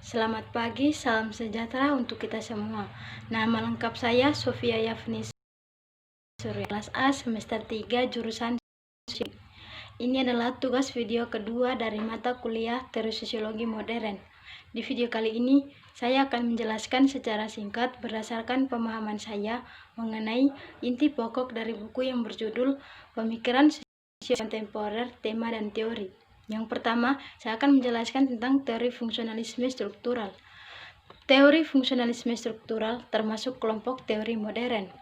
Selamat pagi, salam sejahtera untuk kita semua. Nama lengkap saya Sofia Yafni Surya, kelas A semester 3 jurusan Sosiologi. Ini adalah tugas video kedua dari mata kuliah Teori Sosiologi Modern. Di video kali ini, saya akan menjelaskan secara singkat berdasarkan pemahaman saya mengenai inti pokok dari buku yang berjudul Pemikiran Sosiologi Kontemporer, Tema dan Teori. Yang pertama, saya akan menjelaskan tentang teori fungsionalisme struktural. Teori fungsionalisme struktural termasuk kelompok teori modern.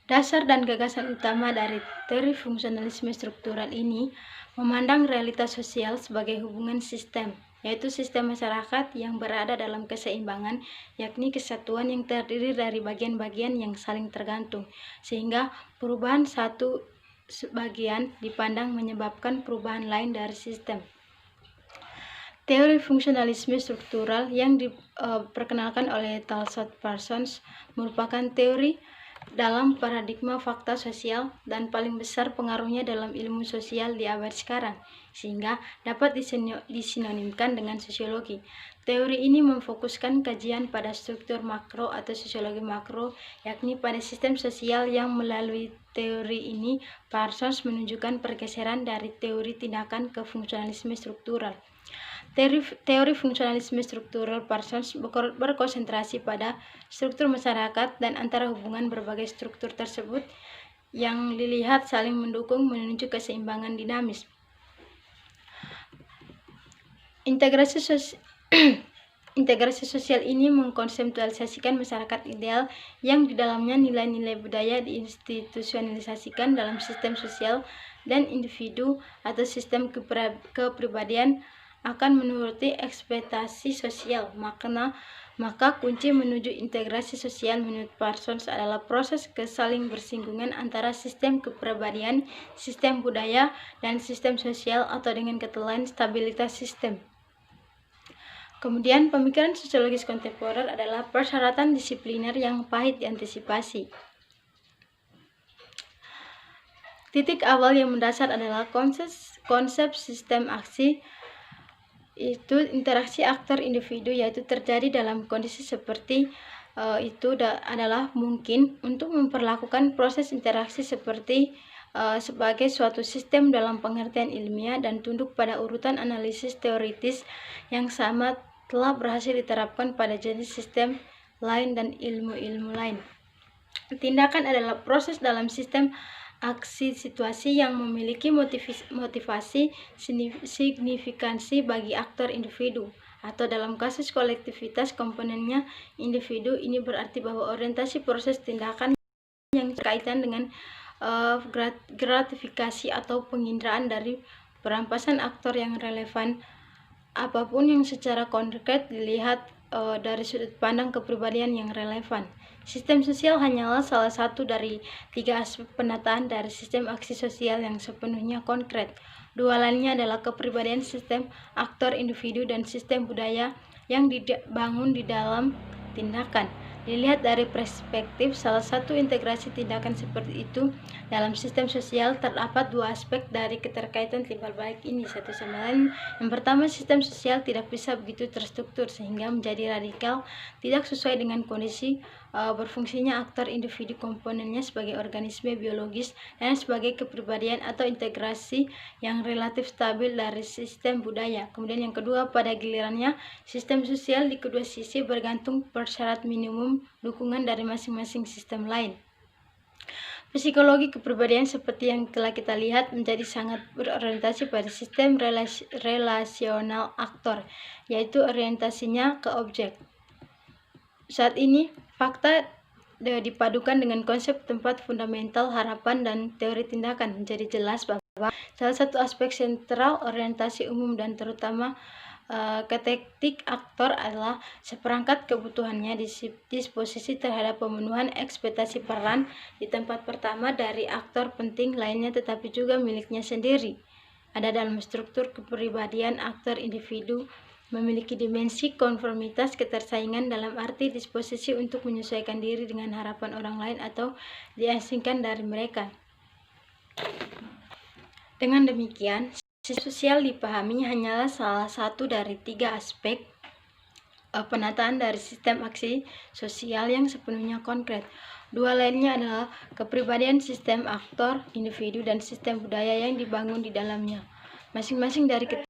Dasar dan gagasan utama dari teori fungsionalisme struktural ini memandang realitas sosial sebagai hubungan sistem, yaitu sistem masyarakat yang berada dalam keseimbangan, yakni kesatuan yang terdiri dari bagian-bagian yang saling tergantung, sehingga perubahan satu bagian dipandang menyebabkan perubahan lain dari sistem. Teori fungsionalisme struktural yang diperkenalkan oleh Talcott Parsons merupakan teori dalam paradigma fakta sosial dan paling besar pengaruhnya dalam ilmu sosial di abad sekarang, sehingga dapat disinonimkan dengan sosiologi. Teori ini memfokuskan kajian pada struktur makro atau sosiologi makro, yakni pada sistem sosial yang melalui teori ini Parsons menunjukkan pergeseran dari teori tindakan ke fungsionalisme struktural. Teori fungsionalisme struktural Parsons berkonsentrasi pada struktur masyarakat dan antara hubungan berbagai struktur tersebut yang dilihat saling mendukung menuju keseimbangan dinamis. Integrasi sosial ini mengkonseptualisasikan masyarakat ideal yang di dalamnya nilai-nilai budaya diinstitusionalisasikan dalam sistem sosial dan individu atau sistem kepribadian akan menuruti ekspektasi sosial. Maka kunci menuju integrasi sosial menurut Parsons adalah proses kesaling bersinggungan antara sistem kepribadian, sistem budaya, dan sistem sosial atau dengan kata lain stabilitas sistem. Kemudian, pemikiran sosiologis kontemporer adalah persyaratan disipliner yang pahit diantisipasi. Titik awal yang mendasar adalah konsep sistem aksi, itu interaksi aktor individu, yaitu terjadi dalam kondisi seperti itu adalah mungkin untuk memperlakukan proses interaksi sebagai suatu sistem dalam pengertian ilmiah dan tunduk pada urutan analisis teoritis yang sama telah berhasil diterapkan pada jenis sistem lain dan ilmu-ilmu lain. Tindakan adalah proses dalam sistem aksi situasi yang memiliki motivasi signifikansi bagi aktor individu, atau dalam kasus kolektivitas komponennya individu. Ini berarti bahwa orientasi proses tindakan yang berkaitan dengan gratifikasi atau penginderaan dari perampasan aktor yang relevan, apapun yang secara konkret dilihat dari sudut pandang kepribadian yang relevan. Sistem sosial hanyalah salah satu dari 3 aspek penataan dari sistem aksi sosial yang sepenuhnya konkret. Dua lainnya adalah kepribadian sistem aktor individu dan sistem budaya yang dibangun di dalam tindakan. Dilihat dari perspektif salah satu integrasi tindakan seperti itu dalam sistem sosial, terdapat 2 aspek dari keterkaitan timbal balik ini satu sama lain. Yang pertama, sistem sosial tidak bisa begitu terstruktur sehingga menjadi radikal, tidak sesuai dengan kondisi berfungsinya aktor individu komponennya sebagai organisme biologis dan sebagai kepribadian atau integrasi yang relatif stabil dari sistem budaya. Kemudian yang kedua, pada gilirannya sistem sosial di kedua sisi bergantung persyarat minimum dukungan dari masing-masing sistem lain. Psikologi kepribadian seperti yang telah kita lihat menjadi sangat berorientasi pada sistem relasional aktor, yaitu orientasinya ke objek. Saat ini, fakta dipadukan dengan konsep tempat fundamental, harapan, dan teori tindakan menjadi jelas bahwa salah satu aspek sentral orientasi umum dan terutama ketektik aktor adalah seperangkat kebutuhannya disposisi terhadap pemenuhan ekspektasi peran di tempat pertama dari aktor penting lainnya, tetapi juga miliknya sendiri. Ada dalam struktur kepribadian aktor individu memiliki dimensi konformitas ketersaingan dalam arti disposisi untuk menyesuaikan diri dengan harapan orang lain atau diasingkan dari mereka. Dengan demikian, Sosial dipahami hanyalah salah satu dari 3 aspek penataan dari sistem aksi sosial yang sepenuhnya konkret. Dua lainnya adalah kepribadian sistem aktor, individu, dan sistem budaya yang dibangun di dalamnya. Masing-masing dari ketiga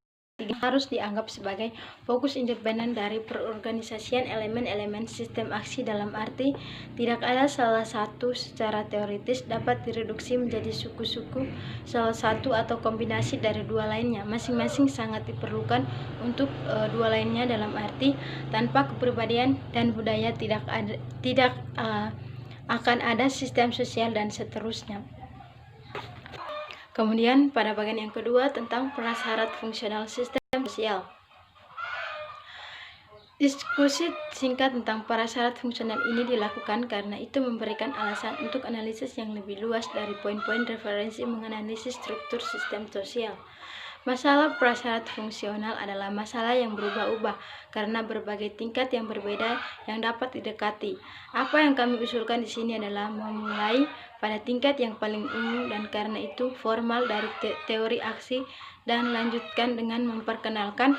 harus dianggap sebagai fokus independen dari perorganisasian elemen-elemen sistem aksi, dalam arti tidak ada salah satu secara teoritis dapat direduksi menjadi suku-suku salah satu atau kombinasi dari dua lainnya. Masing-masing sangat diperlukan untuk dua lainnya, dalam arti tanpa kepribadian dan budaya tidak akan ada sistem sosial dan seterusnya. Kemudian pada bagian yang kedua tentang prasyarat fungsional sistem sosial. Diskusi singkat tentang prasyarat fungsional ini dilakukan karena itu memberikan alasan untuk analisis yang lebih luas dari poin-poin referensi menganalisis struktur sistem sosial. Masalah prasyarat fungsional adalah masalah yang berubah-ubah karena berbagai tingkat yang berbeda yang dapat didekati. Apa yang kami usulkan di sini adalah memulai pada tingkat yang paling umum dan karena itu formal dari teori aksi dan lanjutkan dengan memperkenalkan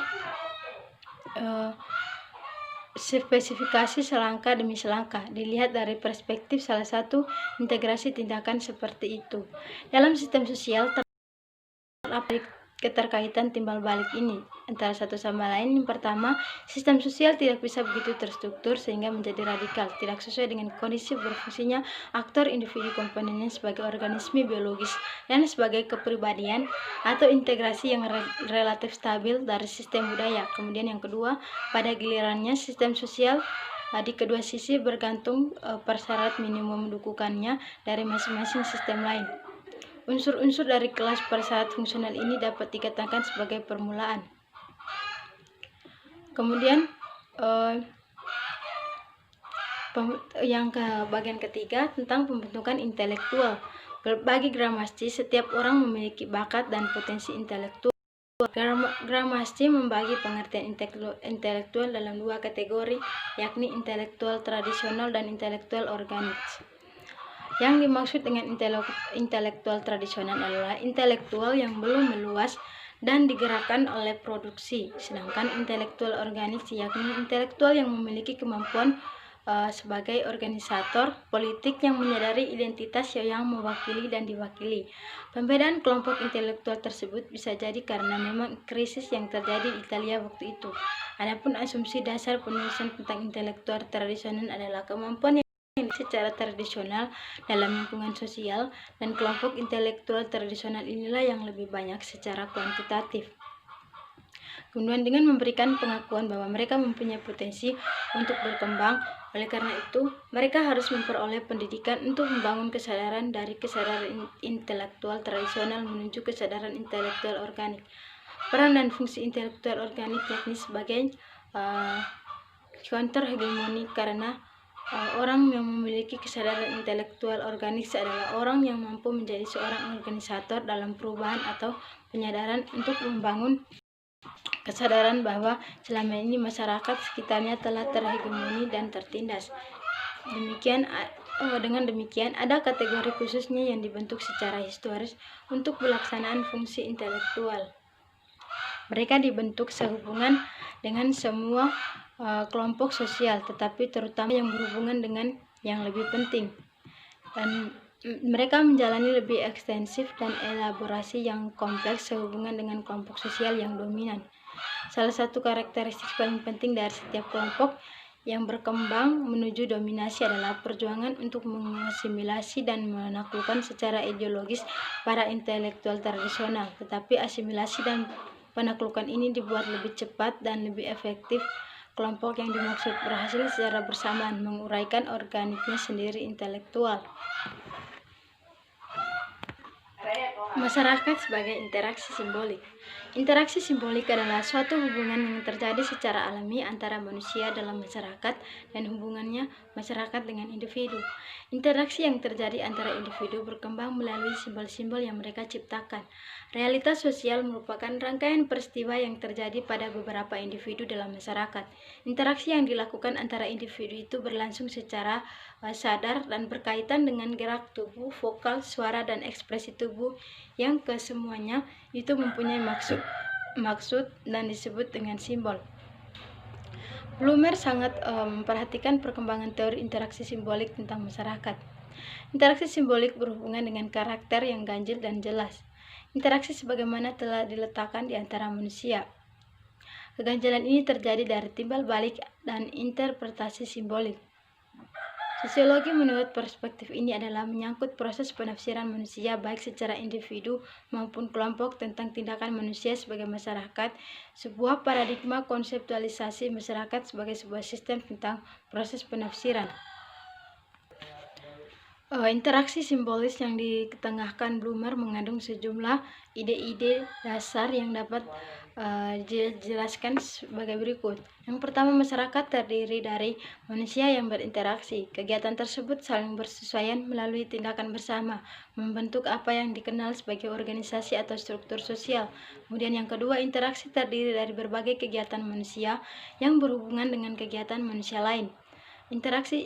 spesifikasi selangkah demi selangkah dilihat dari perspektif salah satu integrasi tindakan seperti itu. Dalam sistem sosial terdapat keterkaitan timbal balik ini antara satu sama lain. Yang pertama, sistem sosial tidak bisa begitu terstruktur sehingga menjadi radikal, tidak sesuai dengan kondisi berfungsinya aktor, individu, komponennya sebagai organisme biologis dan sebagai kepribadian atau integrasi yang relatif stabil dari sistem budaya. Kemudian yang kedua, pada gilirannya sistem sosial di kedua sisi bergantung persyarat minimum dukungannya dari masing-masing sistem lain. Unsur-unsur dari kelas persyarat fungsional ini dapat dikatakan sebagai permulaan. Kemudian yang ke bagian ketiga tentang pembentukan intelektual. Bagi Gramsci, setiap orang memiliki bakat dan potensi intelektual. Gramsci membagi pengertian intelektual dalam dua kategori, yakni intelektual tradisional dan intelektual organik. Yang dimaksud dengan intelektual tradisional adalah intelektual yang belum meluas dan digerakkan oleh produksi, sedangkan intelektual organik yakni intelektual yang memiliki kemampuan sebagai organisator politik yang menyadari identitas yang mewakili dan diwakili. Pembedaan kelompok intelektual tersebut bisa jadi karena memang krisis yang terjadi di Italia waktu itu. Adapun asumsi dasar penulisan tentang intelektual tradisional adalah kemampuan secara tradisional dalam lingkungan sosial, dan kelompok intelektual tradisional inilah yang lebih banyak secara kuantitatif. Kemudian dengan memberikan pengakuan bahwa mereka mempunyai potensi untuk berkembang, oleh karena itu mereka harus memperoleh pendidikan untuk membangun kesadaran dari kesadaran intelektual tradisional menuju kesadaran intelektual organik. Peran dan fungsi intelektual organik yakni sebagai counter hegemoni, karena orang yang memiliki kesadaran intelektual organik adalah orang yang mampu menjadi seorang organisator dalam perubahan atau penyadaran untuk membangun kesadaran bahwa selama ini masyarakat sekitarnya telah terhegemoni dan tertindas. Dengan demikian, ada kategori khususnya yang dibentuk secara historis untuk pelaksanaan fungsi intelektual. Mereka dibentuk sehubungan dengan semua kelompok sosial, tetapi terutama yang berhubungan dengan yang lebih penting, dan mereka menjalani lebih ekstensif dan elaborasi yang kompleks sehubungan dengan kelompok sosial yang dominan. Salah satu karakteristik paling penting dari setiap kelompok yang berkembang menuju dominasi adalah perjuangan untuk mengasimilasi dan menaklukkan secara ideologis para intelektual tradisional, tetapi asimilasi dan penaklukan ini dibuat lebih cepat dan lebih efektif. Kelompok yang dimaksud berhasil secara bersamaan menguraikan organiknya sendiri intelektual. Masyarakat sebagai interaksi simbolik. Interaksi simbolik adalah suatu hubungan yang terjadi secara alami antara manusia dalam masyarakat dan hubungannya masyarakat dengan individu. Interaksi yang terjadi antara individu berkembang melalui simbol-simbol yang mereka ciptakan. Realitas sosial merupakan rangkaian peristiwa yang terjadi pada beberapa individu dalam masyarakat. Interaksi yang dilakukan antara individu itu berlangsung secara sadar dan berkaitan dengan gerak tubuh, vokal, suara, dan ekspresi tubuh yang kesemuanya itu mempunyai maksud dan disebut dengan simbol. Blumer sangat memperhatikan perkembangan teori interaksi simbolik tentang masyarakat. Interaksi simbolik berhubungan dengan karakter yang ganjil dan jelas. Interaksi sebagaimana telah diletakkan di antara manusia. Keganjilan ini terjadi dari timbal balik dan interpretasi simbolik. Sosiologi menurut perspektif ini adalah menyangkut proses penafsiran manusia baik secara individu maupun kelompok tentang tindakan manusia sebagai masyarakat, sebuah paradigma konseptualisasi masyarakat sebagai sebuah sistem tentang proses penafsiran. Interaksi simbolis yang diketengahkan Blumer mengandung sejumlah ide-ide dasar yang dapat dijelaskan sebagai berikut. Yang pertama, masyarakat terdiri dari manusia yang berinteraksi. Kegiatan tersebut saling bersesuaian melalui tindakan bersama, membentuk apa yang dikenal sebagai organisasi atau struktur sosial. Kemudian yang kedua, interaksi terdiri dari berbagai kegiatan manusia yang berhubungan dengan kegiatan manusia lain. Interaksi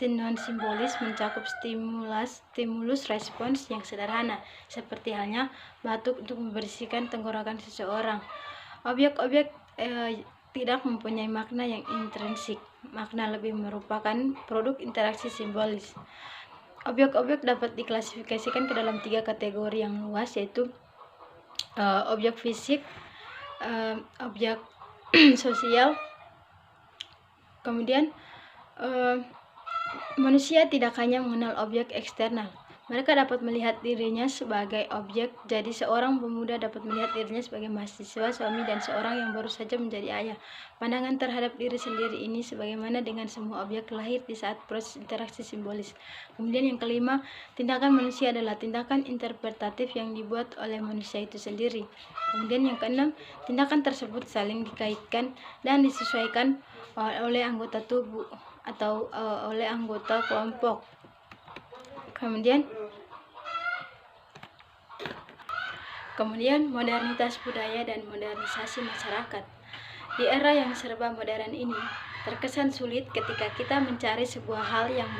non-simbolis mencakup stimulus respons yang sederhana, seperti halnya batuk untuk membersihkan tenggorokan seseorang. Objek-objek tidak mempunyai makna yang intrinsik. Makna lebih merupakan produk interaksi simbolis. Objek-objek dapat diklasifikasikan ke dalam 3 kategori yang luas, yaitu objek fisik, objek sosial, kemudian manusia tidak hanya mengenal objek eksternal. Mereka dapat melihat dirinya sebagai objek. Jadi seorang pemuda dapat melihat dirinya sebagai mahasiswa, suami, dan seorang yang baru saja menjadi ayah. Pandangan terhadap diri sendiri ini sebagaimana dengan semua objek lahir di saat proses interaksi simbolis. Kemudian yang kelima, tindakan manusia adalah tindakan interpretatif yang dibuat oleh manusia itu sendiri. Kemudian yang keenam, tindakan tersebut saling dikaitkan dan disesuaikan oleh anggota tubuh atau oleh anggota kelompok. Kemudian modernitas budaya dan modernisasi masyarakat. Di era yang serba modern ini, terkesan sulit ketika kita mencari sebuah hal yang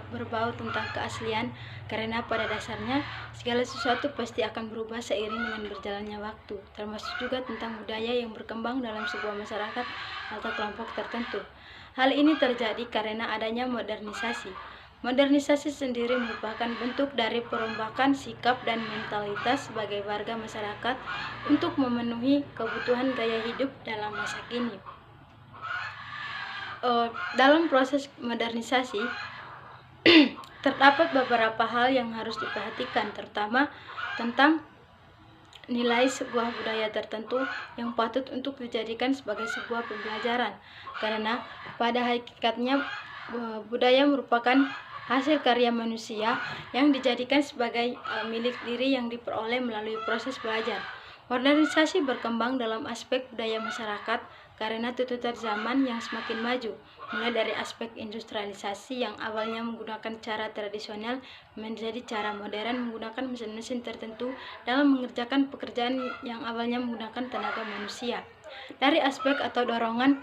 berbau tentang keaslian, karena pada dasarnya segala sesuatu pasti akan berubah seiring dengan berjalannya waktu, termasuk juga tentang budaya yang berkembang dalam sebuah masyarakat atau kelompok tertentu. Hal ini terjadi karena adanya modernisasi. Modernisasi sendiri merupakan bentuk dari perombakan sikap dan mentalitas sebagai warga masyarakat untuk memenuhi kebutuhan gaya hidup dalam masa kini. Dalam proses modernisasi, terdapat beberapa hal yang harus diperhatikan, terutama tentang nilai sebuah budaya tertentu yang patut untuk dijadikan sebagai sebuah pembelajaran, karena pada hakikatnya budaya merupakan hasil karya manusia yang dijadikan sebagai milik diri yang diperoleh melalui proses belajar. Modernisasi berkembang dalam aspek budaya masyarakat karena tuntutan zaman yang semakin maju, mulai dari aspek industrialisasi yang awalnya menggunakan cara tradisional menjadi cara modern menggunakan mesin-mesin tertentu dalam mengerjakan pekerjaan yang awalnya menggunakan tenaga manusia. Dari aspek atau dorongan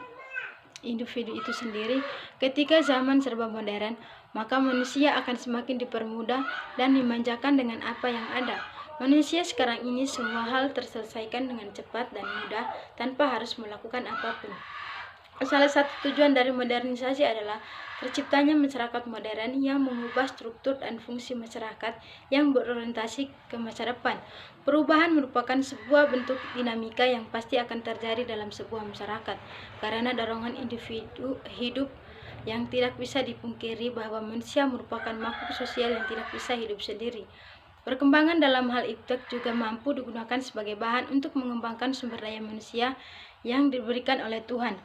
individu itu sendiri, ketika zaman serba modern, maka manusia akan semakin dipermudah dan dimanjakan dengan apa yang ada. Manusia sekarang ini semua hal terselesaikan dengan cepat dan mudah tanpa harus melakukan apapun. Salah satu tujuan dari modernisasi adalah terciptanya masyarakat modern yang mengubah struktur dan fungsi masyarakat yang berorientasi ke masa depan. Perubahan merupakan sebuah bentuk dinamika yang pasti akan terjadi dalam sebuah masyarakat karena dorongan individu hidup yang tidak bisa dipungkiri bahwa manusia merupakan makhluk sosial yang tidak bisa hidup sendiri. Perkembangan dalam hal itu juga mampu digunakan sebagai bahan untuk mengembangkan sumber daya manusia yang diberikan oleh Tuhan.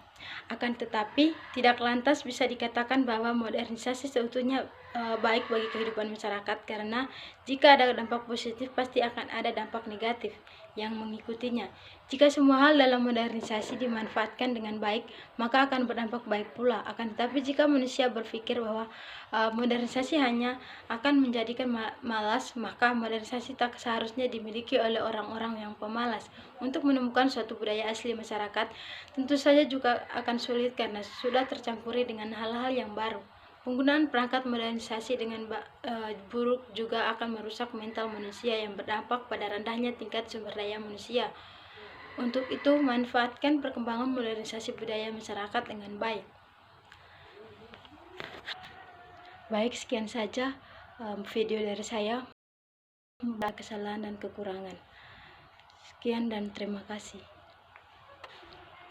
Akan tetapi, tidak lantas bisa dikatakan bahwa modernisasi seutuhnya baik bagi kehidupan masyarakat, karena jika ada dampak positif pasti akan ada dampak negatif yang mengikutinya. Jika semua hal dalam modernisasi dimanfaatkan dengan baik, maka akan berdampak baik pula. Akan tetapi jika manusia berpikir bahwa modernisasi hanya akan menjadikan malas, maka modernisasi tak seharusnya dimiliki oleh orang-orang yang pemalas. Untuk menemukan suatu budaya asli masyarakat, tentu saja juga akan sulit karena sudah tercampuri dengan hal-hal yang baru. Penggunaan perangkat modernisasi dengan buruk juga akan merusak mental manusia yang berdampak pada rendahnya tingkat sumber daya manusia. Untuk itu, manfaatkan perkembangan modernisasi budaya masyarakat dengan baik. Baik, sekian saja video dari saya. Kesalahan dan kekurangan. Sekian dan terima kasih.